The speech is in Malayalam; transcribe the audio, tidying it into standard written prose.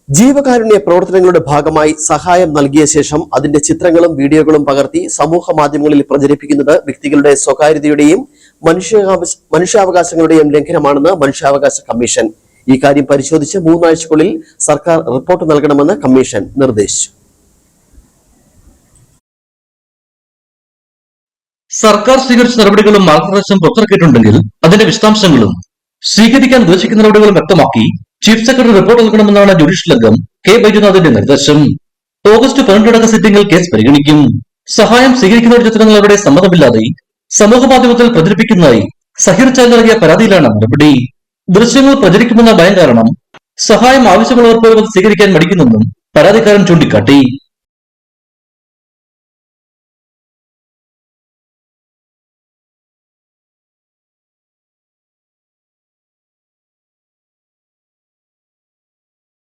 ജീവകാരുണ്യ പ്രവർത്തനങ്ങളുടെ ഭാഗമായി സഹായം നൽകിയ ശേഷം അതിന്റെ ചിത്രങ്ങളും വീഡിയോകളും പകർത്തി സമൂഹ മാധ്യമങ്ങളിൽ പ്രചരിപ്പിക്കുന്നത് വ്യക്തികളുടെ സ്വകാര്യതയുടെയും മനുഷ്യാവകാശങ്ങളുടെയും ലംഘനമാണെന്ന് മനുഷ്യാവകാശ കമ്മീഷൻ. ഇക്കാര്യം പരിശോധിച്ച് 3 ആഴ്ചയ്ക്കുള്ളിൽ സർക്കാർ റിപ്പോർട്ട് നൽകണമെന്ന് കമ്മീഷൻ നിർദ്ദേശിച്ചു. സർക്കാർ സ്വീകരിച്ച നടപടികളും മാർഗനിർദ്ദേശം പുറത്തിറക്കിയിട്ടുണ്ടെങ്കിൽ അതിന്റെ വിശദാംശങ്ങളും സ്വീകരിക്കാൻ ഉദ്ദേശിക്കുന്ന നടപടികളും വ്യക്തമാക്കി ചീഫ് സെക്രട്ടറി റിപ്പോർട്ട് നൽകണമെന്നാണ് ജുഡീഷ്യൽ അംഗം കെ ബൈജുനാഥിന്റെ നിർദ്ദേശം. ഓഗസ്റ്റ് 12 നടക്കുന്ന സിറ്റിംഗിൽ കേസ് പരിഗണിക്കും. സഹായം സ്വീകരിക്കുന്നവരുടെ ചിത്രങ്ങൾ അവരുടെ സമ്മതമില്ലാതെ സമൂഹ മാധ്യമത്തിൽ പ്രചരിപ്പിക്കുന്നതായി സഹിർ ചാൽ നൽകിയ പരാതിയിലാണ് നടപടി. ദൃശ്യങ്ങൾ പ്രചരിക്കുമെന്ന ഭയം കാരണം സഹായം ആവശ്യമുള്ളവർ പോലും അത് സ്വീകരിക്കാൻ മടിക്കുന്നെന്നും പരാതിക്കാരൻ ചൂണ്ടിക്കാട്ടി.